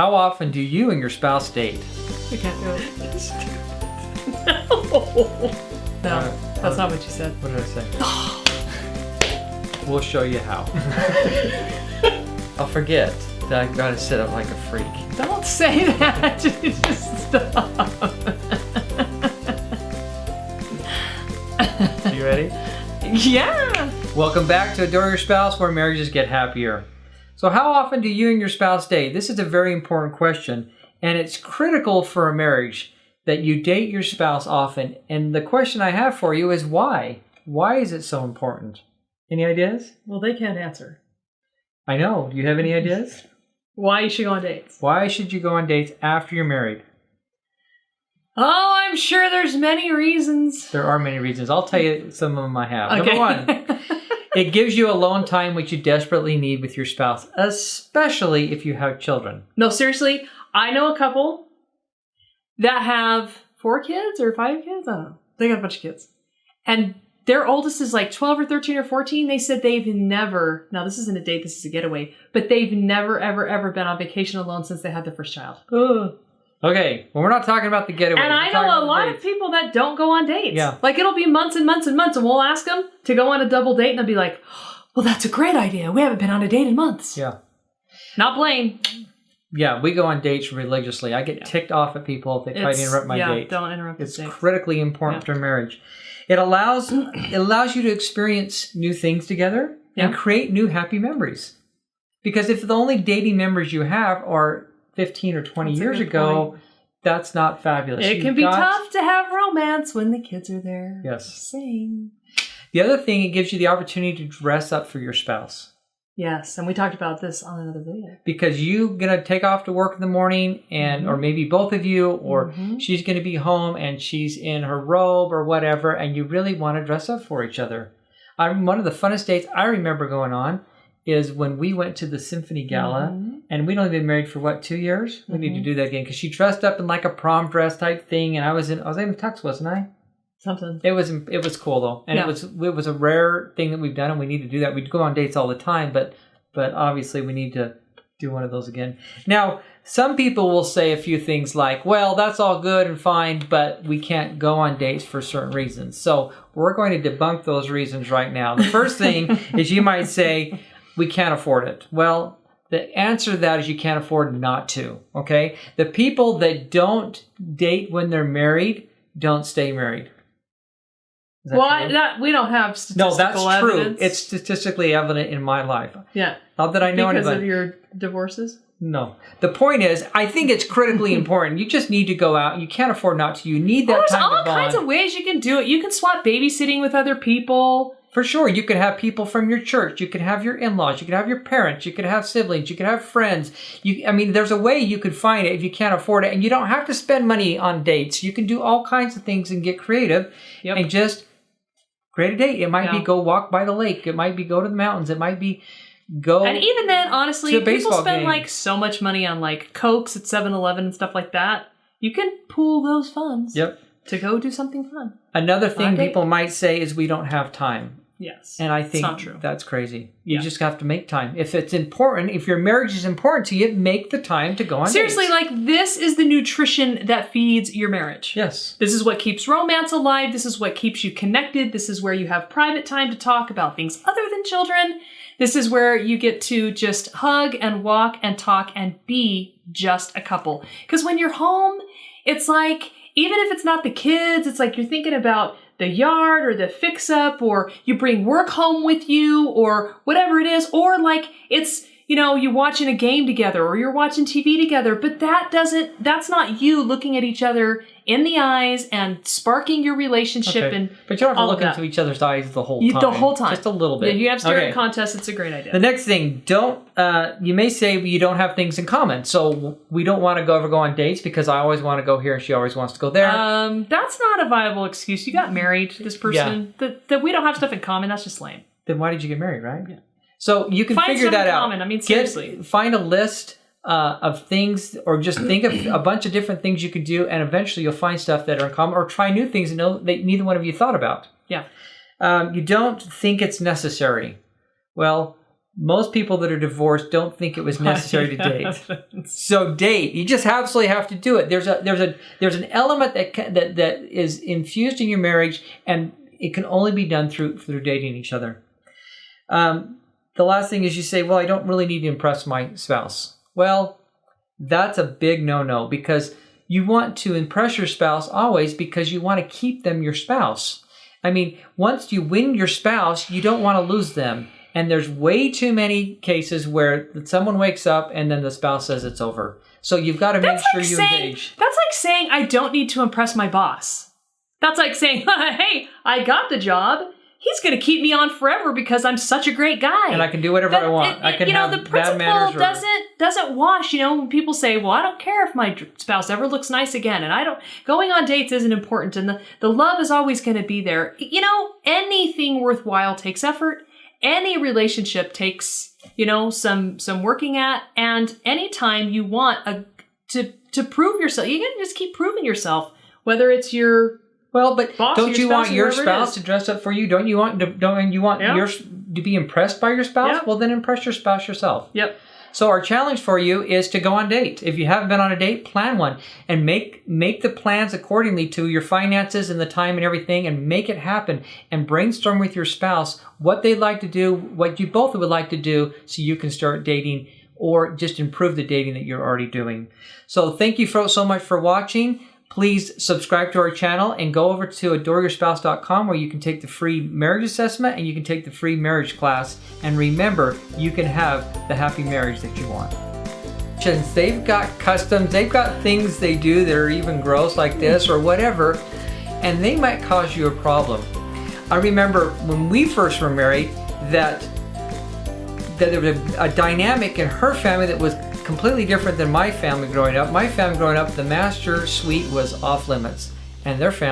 How often do you and your spouse date? We can't do it. No, that's not what you said. What did I say? We'll show you how. I'll forget that I gotta sit up like a freak. Don't say that. Just stop. You ready? Yeah. Welcome back to Adore Your Spouse, where marriages get happier. So how often do you and your spouse date? This is a very important question, and it's critical for a marriage that you date your spouse often. And the question I have for you is why? Why is it so important? Any ideas? Well, they can't answer. I know. Do you have any ideas? Why you should go on dates? Why should you go on dates after you're married? Oh, I'm sure there's many reasons. There are many reasons. I'll tell you some of them I have. Okay. Number one, it gives you alone time which you desperately need with your spouse, especially if you have children. No, seriously, I know a couple that have 4 kids or 5 kids. I don't know. They got a bunch of kids. And their oldest is like 12 or 13 or 14. They said they've never, now this isn't a date, this is a getaway, but they've never, ever, ever been on vacation alone since they had their first child. Ugh. Okay, well, we're not talking about the getaway. And I know a lot of people that don't go on dates. Yeah. Like it'll be months and months and months, and we'll ask them to go on a double date, and they'll be like, well, that's a great idea. We haven't been on a date in months. Yeah. Not blame. Yeah, we go on dates religiously. I get ticked off at people if they try to interrupt my date. Don't interrupt the It's date. critically important to marriage. It allows you to experience new things together and create new happy memories. Because if the only dating memories you have are 15 or 20 years ago, that's not fabulous. It can be tough to have romance when the kids are there. Yes. Just saying. The other thing, it gives you the opportunity to dress up for your spouse. Yes, and we talked about this on another video. Because you're going to take off to work in the morning, and or maybe both of you, or she's going to be home and she's in her robe or whatever, and you really want to dress up for each other. One of the funnest dates I remember going on is when we went to the Symphony Gala, and we'd only been married for, 2 years? We need to do that again, because she dressed up in like a prom dress type thing, and I was in tux, wasn't I? Something. It was cool though, and it was a rare thing that we've done, and we need to do that. We'd go on dates all the time, but obviously we need to do one of those again. Now, some people will say a few things like, "Well, that's all good and fine, but we can't go on dates for certain reasons." So we're going to debunk those reasons right now. The first thing is you might say, "We can't afford it." Well, the answer to that is you can't afford not to. Okay, the people that don't date when they're married don't stay married. We don't have statistical evidence. No, that's evidence. true. It's statistically evident in my life. Yeah. Not that I know because anybody. of your divorces? No. The point is, I think it's critically important. You just need to go out. You can't afford not to. You need that There's time to all bond. kinds of ways you can do it. You can swap babysitting with other people. For sure. You could have people from your church. You could have your in-laws. You could have your parents. You could have siblings. You could have friends. There's a way you could find it if you can't afford it. And you don't have to spend money on dates. You can do all kinds of things and get creative and just create a date. It might be go walk by the lake. It might be go to the mountains. It might be go. And even then, honestly, to a baseball people spend game. so much money on Cokes at 7-Eleven and stuff like that. You can pool those funds to go do something fun. Another thing people might say is we don't have time. Yes. And I think it's not true. That's crazy. You just have to make time. If it's important, if your marriage is important to you, make the time to go on Seriously, dates. this is the nutrition that feeds your marriage. Yes. This is what keeps romance alive. This is what keeps you connected. This is where you have private time to talk about things other than children. This is where you get to just hug and walk and talk and be just a couple. Because when you're home, it's like, even if it's not the kids, it's like you're thinking about the yard or the fix-up, or you bring work home with you, or whatever it is, or it's, you watching a game together, or you're watching TV together, but that's not you looking at each other in the eyes and sparking your relationship. Okay. And but you don't have to look into each other's eyes the whole time. The whole time. Just a little bit. If you have staring contests, it's a great idea. The next thing, you may say you don't have things in common. So we don't want to ever go on dates because I always want to go here and she always wants to go there. That's not a viable excuse. You got married to this person. That we don't have stuff in common, that's just lame. Then why did you get married, right? Yeah. So you can find figure that out. Common. Seriously. Find a list of things, or just think of a bunch of different things you could do, and eventually you'll find stuff that are in common, or try new things that neither one of you thought about. Yeah. You don't think it's necessary. Well, most people that are divorced don't think it was necessary to date. So date. You just absolutely have to do it. There's an element that is infused in your marriage, and it can only be done through dating each other. The last thing is you say, well, I don't really need to impress my spouse. Well, that's a big no-no, because you want to impress your spouse always because you want to keep them your spouse. I mean, once you win your spouse, you don't want to lose them. And there's way too many cases where someone wakes up and then the spouse says it's over. So you've got to make sure you engage. That's like saying, I don't need to impress my boss. That's like saying, hey, I got the job. He's going to keep me on forever because I'm such a great guy. And I can do whatever I want. I can have the bad manners. doesn't wash. When people say, well, I don't care if my spouse ever looks nice again. And going on dates isn't important. And the love is always going to be there. Anything worthwhile takes effort. Any relationship takes, some working at. And anytime you want to prove yourself, you can just keep proving yourself, whether it's your but boss, don't you want your spouse to dress up for you? Don't you want yours to be impressed by your spouse? Yep. Well, then impress your spouse yourself. Yep. So our challenge for you is to go on a date. If you haven't been on a date, plan one and make the plans accordingly to your finances and the time and everything, and make it happen, and brainstorm with your spouse what they'd like to do, what you both would like to do, so you can start dating or just improve the dating that you're already doing. So thank you so much for watching. Please subscribe to our channel and go over to adoreyourspouse.com, where you can take the free marriage assessment and you can take the free marriage class. And remember, you can have the happy marriage that you want. They've got customs, they've got things they do that are even gross, like this or whatever, and they might cause you a problem. I remember when we first were married that there was a dynamic in her family that was completely different than my family growing up. My family growing up, the master suite was off limits, and their family